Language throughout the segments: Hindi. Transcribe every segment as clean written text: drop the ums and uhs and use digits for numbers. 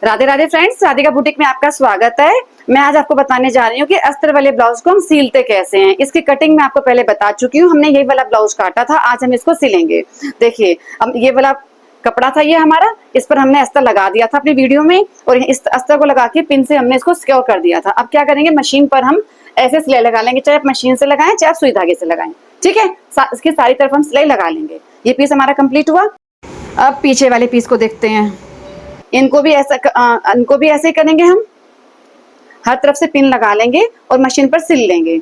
राधे राधे फ्रेंड्स, राधिका बुटीक में आपका स्वागत है। मैं आज आपको बताने जा रही हूँ कि अस्तर वाले ब्लाउज को हम सीलते कैसे हैं। इसकी कटिंग मैं आपको पहले बता चुकी हूँ। हमने ये वाला ब्लाउज काटा था, आज हम इसको सिलेंगे। देखिए, अब ये वाला कपड़ा था ये हमारा, इस पर हमने अस्तर लगा दिया था अपनी वीडियो में और इस अस्तर को लगा के पिन से हमने इसको सिक्योर कर दिया था। अब क्या करेंगे, मशीन पर हम ऐसे सिलाई लगा लेंगे, चाहे आप मशीन से लगाएं चाहे आप सुई धागे से लगाएं। ठीक है, इसकी सारी तरफ हम सिलाई लगा लेंगे। ये पीस हमारा कंप्लीट हुआ। अब पीछे वाले पीस को देखते हैं। इनको भी ऐसे ही करेंगे हम। हर तरफ से पिन लगा लेंगे और मशीन पर सिल लेंगे।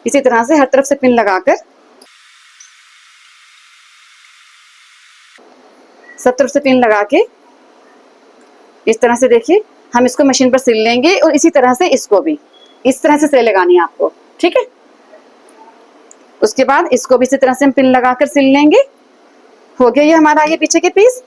इसी तरह से हर तरफ से पिन लगाकर सब तरफ से पिन लगा के इस तरह से देखिए हम इसको मशीन पर सिल लेंगे और इसी तरह से इसको भी इस तरह से सिलाई लगानी है आपको। ठीक है, उसके बाद इसको भी इसी तरह से हम पिन लगाकर सिल लेंगे। हो गया ये हमारा आगे पीछे के पीस।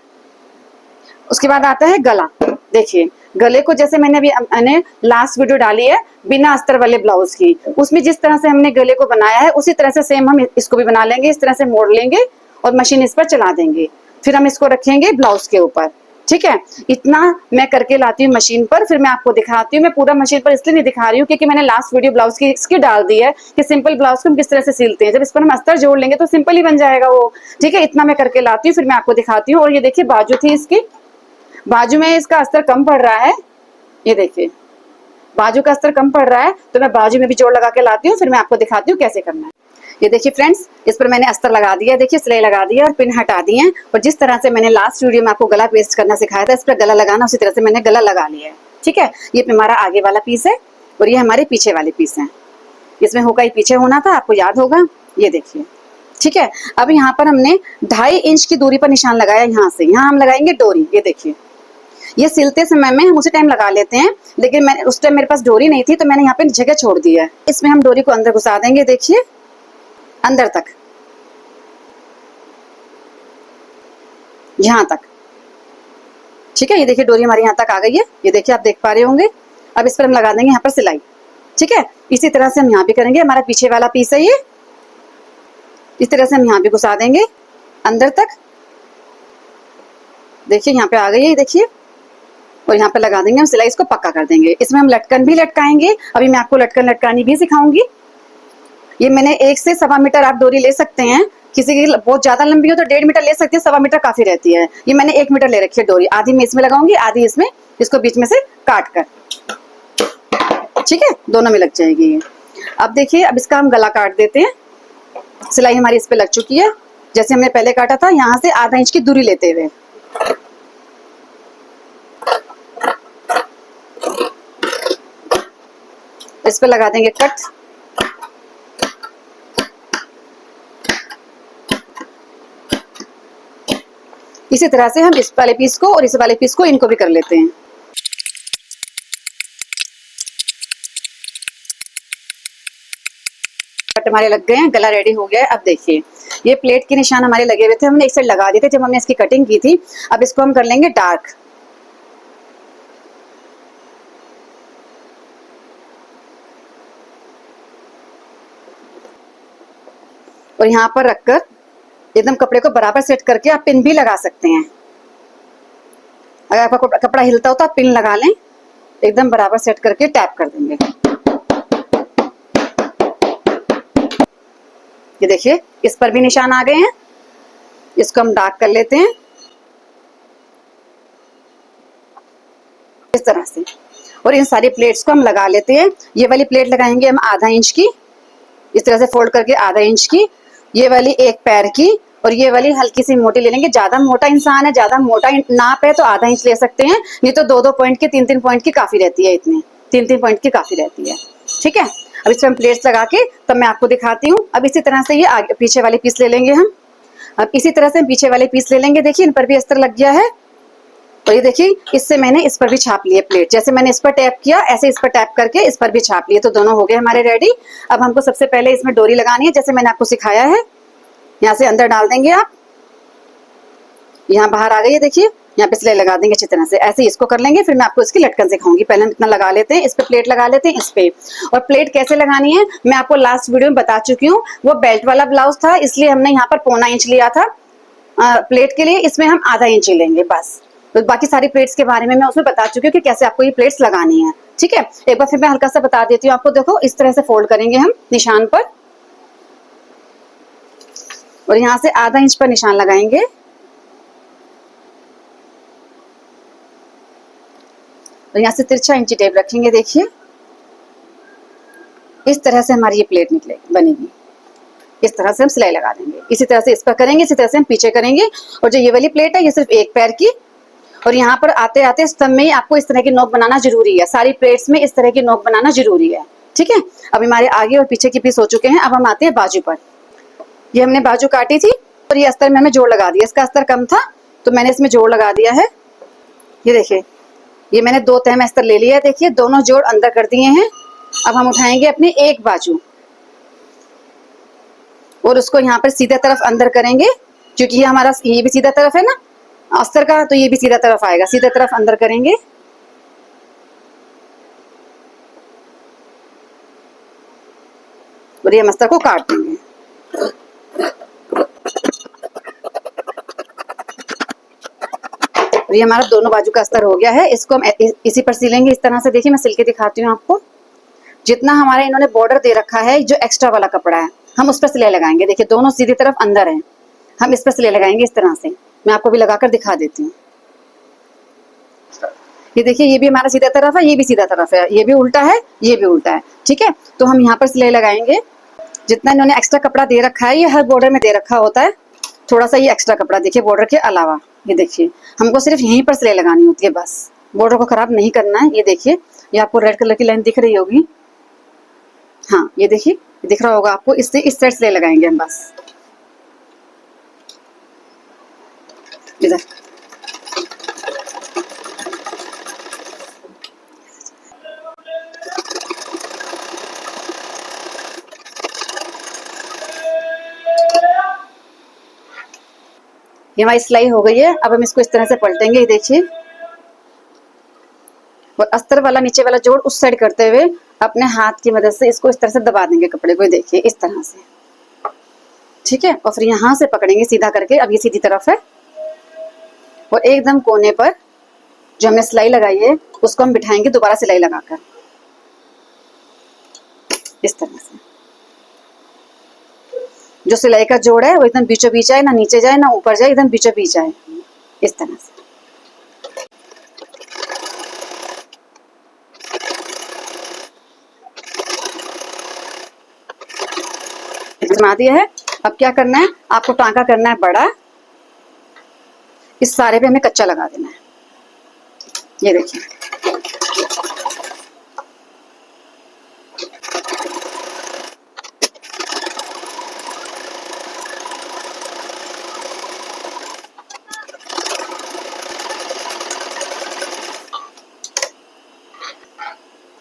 उसके बाद आता है गला। देखिए, गले को जैसे मैंने लास्ट वीडियो डाली है बिना अस्तर वाले ब्लाउज की, उसमें जिस तरह से हमने गले को बनाया है उसी तरह से सेम हम इसको भी बना लेंगे। इस तरह से मोड़ लेंगे और मशीन इस पर चला देंगे। फिर हम इसको रखेंगे ब्लाउज के ऊपर। ठीक है, इतना मैं करके लाती हूँ मशीन पर, फिर मैं आपको दिखाती हूँ। मैं पूरा मशीन पर इसलिए नहीं दिखा रही हूँ क्योंकि मैंने लास्ट वीडियो ब्लाउज की इसकी डाल दी है कि सिंपल ब्लाउज को हम किस तरह से सिलते हैं। जब इस पर हम अस्तर जोड़ लेंगे तो सिंपल ही बन जाएगा वो। ठीक है, इतना मैं करके लाती हूँ, फिर मैं आपको दिखाती हूँ। और ये देखिए, बाजू थी इसकी, बाजू में इसका अस्तर कम पड़ रहा है। ये देखिए, बाजू का अस्तर कम पड़ रहा है तो मैं बाजू में भी जोड़ लगा के लाती हूँ, फिर मैं आपको दिखाती हूँ कैसे करना है। ये देखिए फ्रेंड्स, इस पर मैंने अस्तर लगा दिया, देखिए सिलाई लगा दी है और पिन हटा दी है। और जिस तरह से मैंने लास्ट वीडियो में आपको गला पेस्ट करना सिखाया था, इस पर गला लगाना, उसी तरह से मैंने गला लगा लिया है। ठीक है, ये हमारा आगे वाला पीस है और ये हमारे पीछे वाले पीस हैं। इसमें होगा ही पीछे होना था, आपको याद होगा। ये देखिए, ठीक है। अब यहाँ पर हमने 2.5 इंच की दूरी पर निशान लगाया। यहाँ से यहाँ हम लगाएंगे डोरी। ये देखिए, ये सिलते समय में हम उसी टाइम लगा लेते हैं, लेकिन मैं उस टाइम मेरे पास डोरी नहीं थी तो मैंने यहाँ पे जगह छोड़ दी है। इसमें हम डोरी को अंदर घुसा देंगे। देखिए, अंदर तक, यहाँ तक। ठीक है, ये देखिए डोरी हमारी यहाँ तक आ गई है। ये देखिए, आप देख पा रहे होंगे। अब इस पर हम लगा देंगे यहाँ पर सिलाई। ठीक है, इसी तरह से हम यहाँ भी करेंगे। हमारा पीछे वाला पीस है ये, इस तरह से हम यहाँ भी घुसा देंगे अंदर तक। देखिए, यहाँ पे आ गई है, देखिए। और यहाँ पे लगा देंगे हम सिलाई, इसको पक्का कर देंगे। इसमें हम लटकन भी लटकाएंगे। अभी मैं आपको लटकन लटकानी भी सिखाऊंगी। ये मैंने 1 से 1.25 मीटर आप डोरी ले सकते हैं। किसी की बहुत ज्यादा लंबी हो तो 1.5 मीटर ले सकते हैं, 1.25 मीटर काफी रहती है। ये मैंने 1 मीटर ले रखी है डोरी। आधी मैं इसमें लगाऊंगी, आधी इसमें, इसको बीच में से काट कर। ठीक है, दोनों में लग जाएगी ये। अब देखिए, अब इसका हम गला काट देते हैं। सिलाई हमारी इस पे लग चुकी है, जैसे हमने पहले काटा था। यहाँ से आधा इंच की दूरी लेते हुए इस पे लगा देंगे कट। इसी तरह से हम इस वाले पीस को और इस वाले पीस को, इनको भी कर लेते हैं। कट हमारे लग गए हैं, गला रेडी हो गया है। अब देखिए, ये प्लेट के निशान हमारे लगे हुए थे, हमने एक साइड लगा दिए थे जब हमने इसकी कटिंग की थी। अब इसको हम कर लेंगे डार्क। और यहाँ पर रखकर एकदम कपड़े को बराबर सेट करके आप पिन भी लगा सकते हैं। अगर आपका कपड़ा हिलता हो तो आप पिन लगा लें। एकदम बराबर सेट करके टैप कर देंगे। ये देखिए, इस पर भी निशान आ गए हैं। इसको हम डार्क कर लेते हैं इस तरह से। और इन सारी प्लेट्स को हम लगा लेते हैं। ये वाली प्लेट लगाएंगे हम आधा इंच की, इस तरह से फोल्ड करके आधा इंच की। ये वाली 1 पैर की और ये वाली हल्की सी मोटी ले लेंगे। ज्यादा मोटा इंसान है, ज्यादा मोटा नाप है तो आधा इंच ले सकते हैं, नहीं तो 2-2 पॉइंट की, 3-3 पॉइंट की काफी रहती है। इतने 3-3 पॉइंट की काफी रहती है। ठीक है, अब इस पर हम प्लेट्स लगा के तब मैं आपको दिखाती हूँ। अब इसी तरह से ये आगे पीछे वाले पीस ले लेंगे हम। अब इसी तरह से पीछे वाले पीस ले लेंगे। देखिए, इन पर भी अस्तर लग गया है। और ये देखिए, इससे मैंने इस पर भी छाप लिए प्लेट। जैसे मैंने इस पर टैप किया, ऐसे इस पर टैप करके इस पर भी छाप लिए, तो दोनों हो गए हमारे रेडी। अब हमको सबसे पहले इसमें डोरी लगानी है, जैसे मैंने आपको सिखाया है। यहाँ से अंदर डाल देंगे आप, यहाँ बाहर आ गई है। देखिए, यहाँ पे सिलाई लगा देंगे अच्छी तरह से। ऐसे ही इसको कर लेंगे, फिर मैं आपको इसकी लटकन सिखाऊंगी। पहले हम इतना लगा लेते हैं, इस पे प्लेट लगा लेते हैं, इस पे। और प्लेट कैसे लगानी है मैं आपको लास्ट वीडियो में बता चुकी हूँ। वो बेल्ट वाला ब्लाउज था, इसलिए हमने यहाँ पर 1.25 इंच लिया था। प्लेट के लिए इसमें हम आधा इंच ही लेंगे बस। तो बाकी सारी प्लेट्स के बारे में मैं उसमें बता चुकी हूँ कि कैसे आपको ये प्लेट्स लगानी है। ठीक है, एक बार फिर मैं हल्का सा बता देती हूँ आपको। देखो इस तरह से फोल्ड करेंगे हम निशान पर, और यहाँ से आधा इंच पर निशान लगाएंगे। और यहाँ से तिरछा इंची टेप रखेंगे। देखिए इस तरह से हमारी ये प्लेट निकलेगी, बनेगी। इस तरह से हम सिलाई लगा देंगे। इसी तरह से इस पर करेंगे, इसी तरह से हम पीछे करेंगे। और जो ये वाली प्लेट है ये सिर्फ एक पैर की, और यहाँ पर आते आते स्तंभ में आपको इस तरह की नोक बनाना जरूरी है। सारी प्लेट्स में इस तरह की नोक बनाना जरूरी है। ठीक है, अब हमारे आगे और पीछे की पीस हो चुके हैं। अब हम आते हैं बाजू पर। ये हमने बाजू काटी थी और ये अस्तर में हमें जोड़ लगा दिया। इसका अस्तर कम था तो मैंने इसमें जोड़ लगा दिया है। ये देखिए, ये मैंने 2 तह में अस्तर ले लिया है। देखिए दोनों जोड़ अंदर कर दिए हैं। अब हम उठाएंगे अपनी एक बाजू और उसको यहाँ पर सीधा तरफ अंदर करेंगे, क्योंकि ये हमारा ये भी सीधा तरफ है ना अस्तर का, तो ये भी सीधा तरफ आएगा। सीधा तरफ अंदर करेंगे और ये हम अस्तर को काट देंगे। और ये हमारा दोनों बाजू का अस्तर हो गया है। इसको हम इसी पर सिलेंगे इस तरह से। देखिए मैं सिल के दिखाती हूँ आपको। जितना हमारे इन्होंने बॉर्डर दे रखा है, जो एक्स्ट्रा वाला कपड़ा है, हम उस पर सिलाई लगाएंगे। देखिए दोनों सीधी तरफ अंदर है, हम इस पर सिलाई लगाएंगे इस तरह से। मैं आपको भी लगाकर दिखा देती हूँ। ये देखिए, ये भी हमारा सीधा तरफ है, ये भी सीधा तरफ है, ये भी उल्टा है, ये भी उल्टा है। ठीक है, तो हम यहाँ पर सिलाई लगाएंगे। जितना इन्होंने एक्स्ट्रा कपड़ा दे रखा है, ये हर बॉर्डर में दे रखा होता है। थोड़ा सा ये एक्स्ट्रा कपड़ा देखिए बॉर्डर के अलावा। ये देखिए, हमको सिर्फ यहीं पर सिलाई लगानी होती है बस, बॉर्डर को खराब नहीं करना है। ये देखिए, ये आपको रेड कलर की लाइन दिख रही होगी। हाँ ये देखिए, दिख रहा होगा आपको। इससे इस साइड सिलाई लगाएंगे हम बस इधर। ये हमारी सिलाई हो गई है। अब हम इसको इस तरह से पलटेंगे। ये देखिए, और अस्तर वाला नीचे वाला जोड़ उस साइड करते हुए अपने हाथ की मदद से इसको इस तरह से दबा देंगे कपड़े को। देखिए इस तरह से। ठीक है, और फिर यहाँ से पकड़ेंगे सीधा करके। अब ये सीधी तरफ है, और एकदम कोने पर जो हमने सिलाई लगाई है उसको हम बिठाएंगे दोबारा सिलाई लगाकर इस तरह से। जो सिलाई का जोड़ है वो एकदम बीचों बीच आए, ना नीचे जाए ना ऊपर जाए, एकदम बीचों बीच आए इस तरह से। जमा दिया है। अब क्या करना है, आपको टांका करना है बड़ा। इस सारे पे हमें कच्चा लगा देना है। ये देखिए,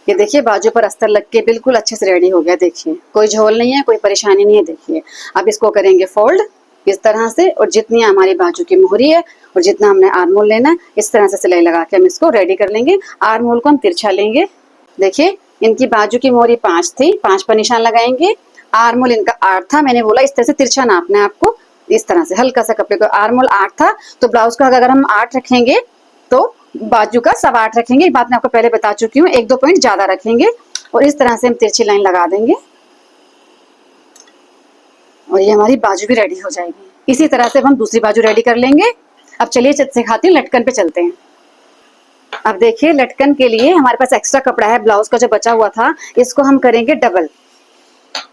ये देखिए बाजू पर अस्तर लग के बिल्कुल अच्छे से रेडी हो गया। देखिए कोई झोल नहीं है, कोई परेशानी नहीं है। देखिए अब इसको करेंगे फोल्ड इस तरह से, और जितनी हमारी बाजू की मोहरी है और जितना हमने आर्मोल लेना है, इस तरह से सिलाई लगा के हम इसको रेडी कर लेंगे। आर्मोल को हम तिरछा लेंगे। देखिए इनकी बाजू की मोहरी 5 थी, 5 पर निशान लगाएंगे। आर्मोल इनका 8 था। मैंने बोला इस तरह से तिरछा नापना है आपको। इस तरह से हल्का सा कपड़े को, आर्मोल 8 था तो ब्लाउज का अगर हम 8 रखेंगे तो बाजू का 8.25 रखेंगे। ये बात मैं आपको पहले बता चुकी हूँ। 1-2 पॉइंट ज्यादा रखेंगे और इस तरह से हम तिरछी लाइन लगा देंगे और ये हमारी बाजू भी रेडी हो जाएगी। इसी तरह से हम दूसरी बाजू रेडी कर लेंगे। अब चलिए सिखाती हूँ, लटकन पे चलते हैं। अब देखिए लटकन के लिए हमारे पास एक्स्ट्रा कपड़ा है ब्लाउज का जो बचा हुआ था, इसको हम करेंगे डबल।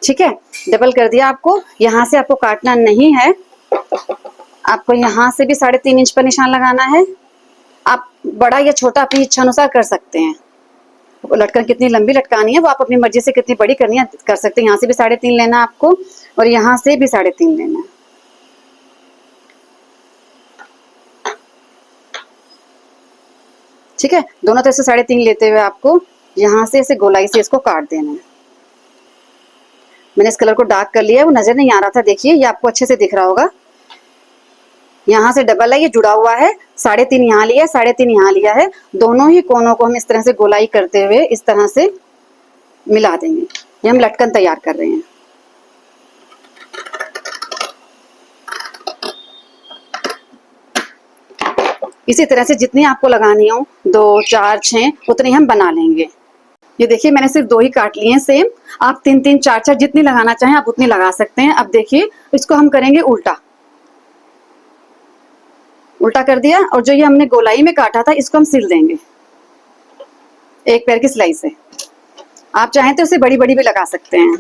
ठीक है, डबल कर दिया। आपको यहाँ से आपको काटना नहीं है, आपको यहाँ से भी 3.5 इंच पर निशान लगाना है। आप बड़ा या छोटा अपनी इच्छा अनुसार कर सकते हैं। लटकन कितनी लंबी लटकानी है वो आप अपनी मर्जी से कितनी बड़ी करनी है कर सकते हैं। यहाँ से भी 3.5 लेना है आपको और यहाँ से भी 3.5 लेना है। ठीक है, दोनों तरफ से 3.5 लेते हुए आपको यहाँ से ऐसे गोलाई से इसको काट देना है। मैंने इस कलर को डार्क कर लिया है, वो नजर नहीं आ रहा था। देखिए ये आपको अच्छे से दिख रहा होगा। यहाँ से डबल है, ये जुड़ा हुआ है। 3.5 यहाँ लिया, 3.5 यहाँ लिया है। दोनों ही कोनों को हम इस तरह से गोलाई करते हुए इस तरह से मिला देंगे। ये हम लटकन तैयार कर रहे हैं। इसी तरह से जितनी आपको लगानी हो, 2, 4, 6 उतनी हम बना लेंगे। ये देखिए मैंने सिर्फ 2 ही काट लिए हैं सेम। आप 3, 3, 4, 4 जितनी लगाना चाहें आप उतनी लगा सकते हैं। अब देखिए इसको हम करेंगे उल्टा। उल्टा कर दिया और जो ये हमने गोलाई में काटा था इसको हम सिल देंगे एक पैर की सिलाई से। आप चाहें तो इसे बड़ी बड़ी भी लगा सकते हैं।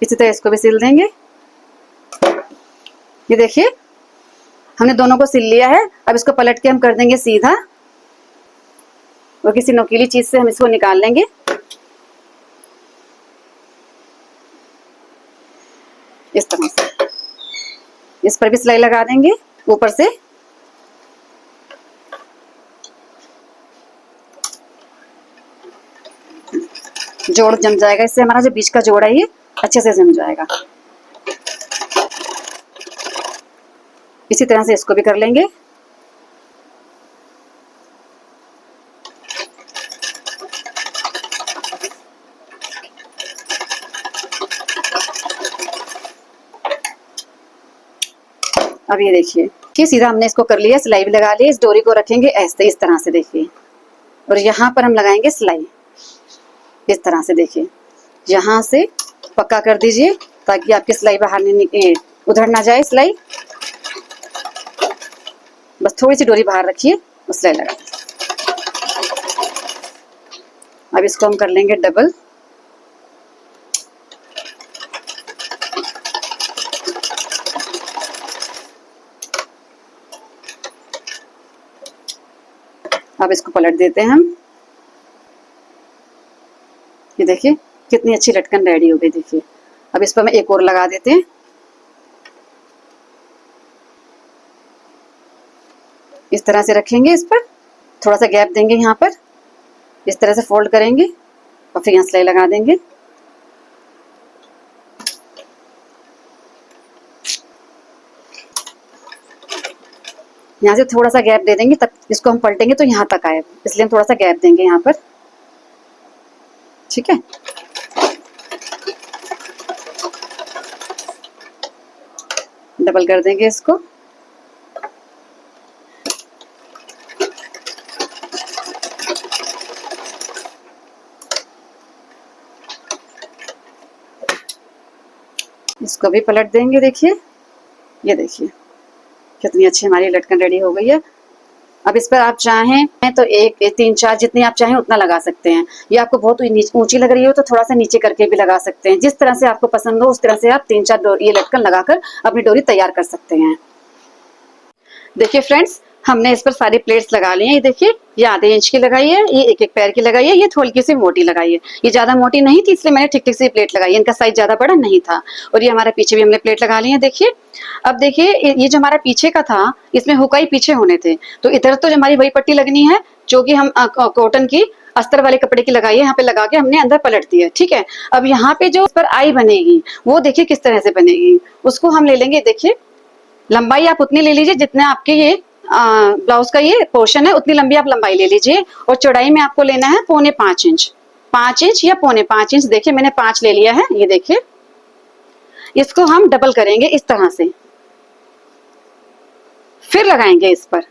इसी तरह इसको भी सिल देंगे। ये देखिए हमने दोनों को सिल लिया है। अब इसको पलट के हम कर देंगे सीधा और किसी नोकीली चीज से हम इसको निकाल लेंगे। इस तरह से इस पर भी सिलाई लगा देंगे ऊपर से। जोड़ जम जाएगा, इससे हमारा जो बीच का जोड़ है ये अच्छे से जम जाएगा। इसी तरह से इसको भी कर लेंगे। अब ये देखिए कि सीधा हमने इसको कर लिया, सिलाई भी लगा ली। इस डोरी को रखेंगे ऐसे इस तरह से देखिए और यहाँ पर हम लगाएंगे सिलाई इस तरह से देखिए। यहाँ से पक्का कर दीजिए ताकि आपकी सिलाई बाहर नहीं उधर ना जाए सिलाई। बस थोड़ी सी डोरी बाहर रखिए और सिलाई लगा दीजिए। अब इसको हम कर लेंगे डबल। अब इसको पलट देते हैं हम। ये देखिए कितनी अच्छी लटकन रेडी हो गई देखिए। अब इस पर मैं एक और लगा देते हैं। इस तरह से रखेंगे, इस पर थोड़ा सा गैप देंगे, यहाँ पर इस तरह से फोल्ड करेंगे और फिर यहाँ सिलाई लगा देंगे। यहाँ से थोड़ा सा गैप दे देंगे, तब इसको हम पलटेंगे तो यहाँ तक आए, इसलिए हम थोड़ा सा गैप देंगे यहाँ पर। ठीक है, डबल कर देंगे इसको। इसको भी पलट देंगे। देखिए ये देखिए कितनी अच्छी हमारी लटकन रेडी हो गई है। अब इस पर आप चाहें तो 1, 3, 4 जितनी आप चाहें उतना लगा सकते हैं। ये आपको बहुत ऊंची लग रही हो तो थोड़ा सा नीचे करके भी लगा सकते हैं। जिस तरह से आपको पसंद हो उस तरह से आप 3, 4 ये लटकन लगाकर अपनी डोरी तैयार कर सकते हैं। देखिए फ्रेंड्स हमने इस पर सारी प्लेट्स लगा ली हैं। ये देखिए ये आधे इंच की लगाई है, ये 1-1 पैर की लगाई है, ये थोड़ी सी मोटी लगाई है। ये ज्यादा मोटी नहीं थी इसलिए मैंने ठीक ठीक सी प्लेट लगाई है, इनका साइज ज्यादा बड़ा नहीं था। और ये हमारे पीछे भी हमने प्लेट लगा ली है। देखिए अब देखिए ये जो हमारा पीछे का था इसमें हुकाई पीछे होने थे, तो इधर तो हमारी वही पट्टी लगनी है जो कि हम कॉटन की अस्तर वाले कपड़े की लगाई है। यहाँ पे लगा के हमने अंदर पलट दिया। ठीक है, अब यहाँ पे जो इस पर आई बनेगी वो देखिए किस तरह से बनेगी, उसको हम ले लेंगे। देखिए लंबाई आप उतनी ले लीजिए जितने आपके ये ब्लाउज का ये पोर्शन है, उतनी लंबी आप लंबाई ले लीजिए। और चौड़ाई में आपको लेना है 4.25 इंच, 5 इंच या 4.25 इंच। देखिए मैंने 5 ले लिया है। ये देखिए इसको हम डबल करेंगे इस तरह से, फिर लगाएंगे इस पर।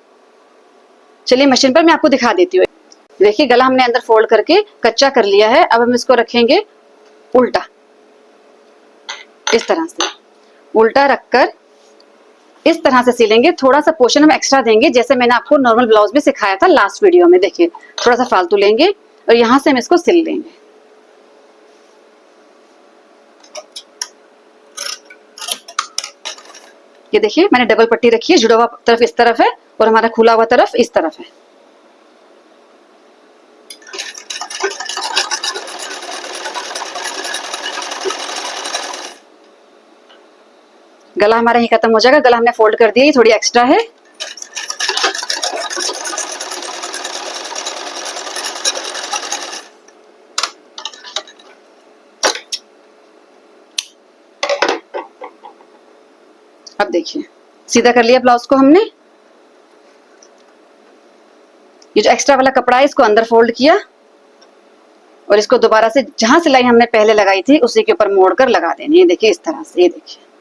चलिए मशीन पर मैं आपको दिखा देती हूँ। देखिए गला हमने अंदर फोल्ड करके कच्चा कर लिया है। अब हम इसको रखेंगे उल्टा, इस तरह से उल्टा रखकर इस तरह से सिलेंगे। थोड़ा सा पोर्शन हम एक्स्ट्रा देंगे जैसे मैंने आपको नॉर्मल ब्लाउज में सिखाया था लास्ट वीडियो में। देखिए थोड़ा सा फालतू लेंगे और यहां से हम इसको सिल लेंगे। ये देखिए मैंने डबल पट्टी रखी है, जुड़ा हुआ तरफ इस तरफ है और हमारा खुला हुआ तरफ इस तरफ है। गला हमारा ही खत्म हो जाएगा। गला हमने फोल्ड कर दिया, ये थोड़ी एक्स्ट्रा है। अब देखिए सीधा कर लिया ब्लाउज को हमने। ये जो एक्स्ट्रा वाला कपड़ा है इसको अंदर फोल्ड किया और इसको दोबारा से जहां सिलाई हमने पहले लगाई थी उसी के ऊपर मोड़ कर लगा देनी है। देखिए इस तरह से, ये देखिए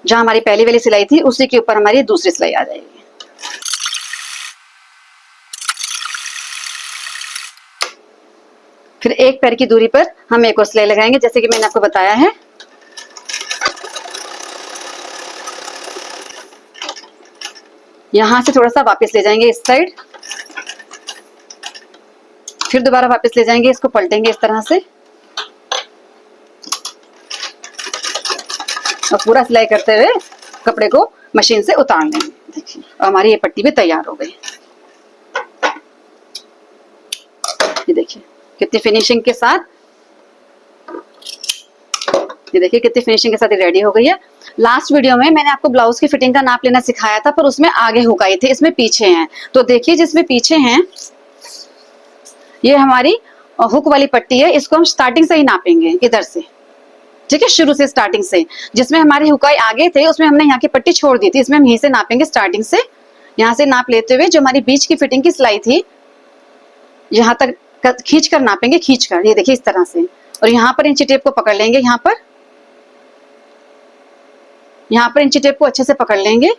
जहां हमारी पहली वाली सिलाई थी उसी के ऊपर हमारी दूसरी सिलाई आ जाएगी। फिर एक पैर की दूरी पर हम एक और सिलाई लगाएंगे, जैसे कि मैंने आपको बताया है। यहां से थोड़ा सा वापस ले जाएंगे इस साइड, फिर दोबारा वापस ले जाएंगे, इसको पलटेंगे इस तरह से और पूरा सिलाई करते हुए कपड़े को मशीन से उतार लेंगे। देखिए हमारी ये पट्टी भी तैयार हो गई। ये देखिए कितनी फिनिशिंग के साथ, ये देखिए कितनी फिनिशिंग के साथ ये रेडी हो गई है। लास्ट वीडियो में मैंने आपको ब्लाउज की फिटिंग का नाप लेना सिखाया था, पर उसमें आगे हुक आई थी, इसमें पीछे हैं। तो देखिए जिसमें पीछे हैं ये हमारी हुक वाली पट्टी है, इसको हम स्टार्टिंग से ही नापेंगे इधर से, ठीक है, शुरू से स्टार्टिंग से। जिसमें हमारे हुकाई आगे थे उसमें हमने यहाँ की पट्टी छोड़ दी थी, इसमें हम यहीं से नापेंगे स्टार्टिंग से। यहाँ से नाप लेते हुए जो हमारी बीच की फिटिंग की सिलाई थी यहाँ तक खींच कर नापेंगे, खींच कर, ये देखिए इस तरह से। और यहाँ पर इंची टेप को पकड़ लेंगे, यहाँ पर इंची टेप को अच्छे से पकड़ लेंगे।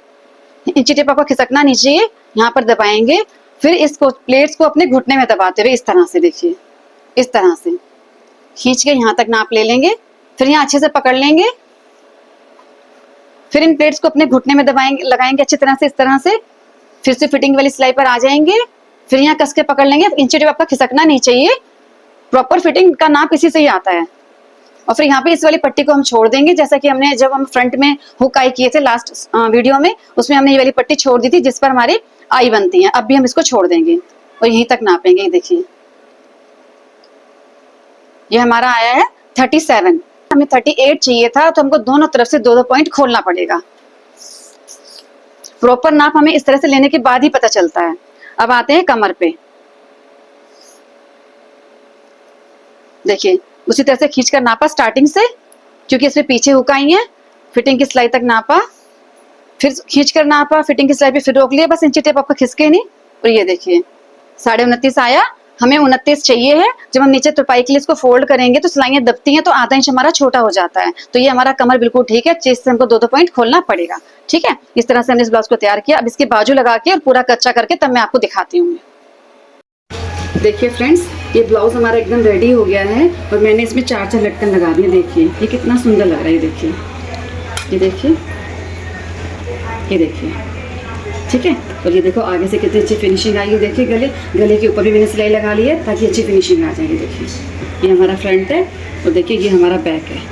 इंची टेप आपको खिसकना नहीं चाहिए, यहाँ पर दबाएंगे। फिर इसको प्लेट्स को अपने घुटने में दबाते हुए इस तरह से, देखिए इस तरह से खींच के यहाँ तक नाप ले लेंगे। फिर यहाँ अच्छे से पकड़ लेंगे, फिर इन प्लेट्स को अपने घुटने में दबाएंगे, लगाएंगे अच्छी तरह से इस तरह से। फिर से फिटिंग वाली सिलाई पर आ जाएंगे, फिर यहाँ कस के पकड़ लेंगे। इंची टेप आपका खिसकना नहीं चाहिए, प्रॉपर फिटिंग का नाप इसी से ही आता है। और फिर यहाँ पे इस वाली पट्टी को हम छोड़ देंगे, जैसा कि हमने जब हम फ्रंट में हुक आई किए थे लास्ट वीडियो में, उसमें हमने ये वाली पट्टी छोड़ दी थी जिस पर हमारी आई बनती है। अब भी हम इसको छोड़ देंगे और यहीं तक नापेंगे। ये देखिए ये हमारा आया है 37, हमें 38 चाहिए था, तो हमको दोनों तरफ से 2-2 पॉइंट खोलना पड़ेगा। प्रॉपर नाप हमें इस तरह से लेने के बाद ही पता चलता है। अब आते हैं कमर पे, देखिए उसी तरह से खींचकर नापा स्टार्टिंग से, क्योंकि इसमें पीछे हुक आई है। फिटिंग की सिलाई तक नापा, फिर खींचकर नापा, फिटिंग की सिलाई पे फिर रोक लिया, बस इंची टेप आपका खिसके नहीं। और ये देखिए 29.5 आया, हमें 29 चाहिए है। जब हम नीचे तुरपाई के लिए इसको फोल्ड करेंगे तो सिलाइयाँ दबती हैं, तो आधा इंच हमारा छोटा हो जाता है। तो ये हमारा कमर बिल्कुल ठीक है, चेस्ट से हमको 2-2 पॉइंट खोलना पड़ेगा, ठीक है। इस तरह से हमने इस ब्लाउज को तैयार किया। अब इसके बाजू लगा के और पूरा कच्चा करके तब मैं आपको दिखाती हूँ। देखिए फ्रेंड्स, ये ब्लाउज हमारा एकदम रेडी हो गया है और मैंने इसमें 4-4 लटकन लगा दिए। देखिए ये कितना सुंदर लग रहा है, ये देखिए, ये देखिए, ये देखिए, ठीक है। और ये देखो आगे से कितनी अच्छी फिनिशिंग आई है। देखिए गले के ऊपर भी मैंने सिलाई लगा ली है ताकि अच्छी फिनिशिंग आ जाए। देखिए ये हमारा फ्रंट है और देखिए ये हमारा बैक है।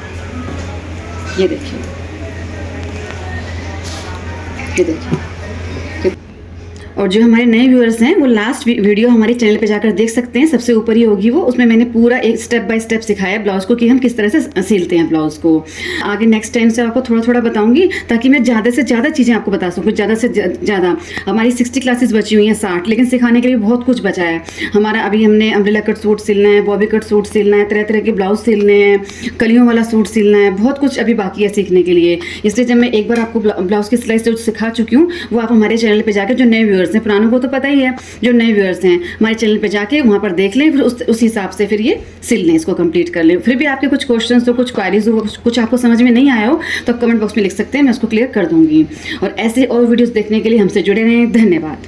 ये देखिए, ये देखिए। और जो हमारे नए व्यूअर्स हैं वो लास्ट वीडियो हमारे चैनल पे जाकर देख सकते हैं, सबसे ऊपर ही होगी वो। उसमें मैंने पूरा एक स्टेप बाय स्टेप सिखाया ब्लाउज को कि हम किस तरह से सिलते हैं ब्लाउज को। आगे नेक्स्ट टाइम से आपको थोड़ा थोड़ा बताऊंगी ताकि मैं ज़्यादा से ज़्यादा चीज़ें आपको बता सकूँ, ज़्यादा से ज़्यादा। हमारी 60 क्लासेस बची हुई हैं, 60, लेकिन सिखाने के लिए बहुत कुछ बचा है हमारा। अभी हमने अम्ब्रेला कट सूट सिलना है, बॉबी कट सूट सिलना है, तरह तरह के ब्लाउज सिलने हैं, कलियों वाला सूट सिलना है, बहुत कुछ अभी बाकी है सीखने के लिए। इसलिए जब मैं एक बार आपको ब्लाउज की सिलाई जो सिखा चुकी हूँ वो आप हमारे चैनल पर जाकर, जो नए व्यूअर्स हैं, पुरानों को तो पता ही है, जो नए व्यूअर्स हैं हमारे चैनल पे जाके वहाँ पर देख लें, फिर उस हिसाब से फिर ये सिल लें, इसको कंप्लीट कर लें। फिर भी आपके कुछ क्वेश्चंस हो, कुछ क्वारीज हो, कुछ आपको समझ में नहीं आया हो तो कमेंट बॉक्स में लिख सकते हैं, मैं उसको क्लियर कर दूंगी। और ऐसे और वीडियोस देखने के लिए हमसे जुड़े रहें। धन्यवाद।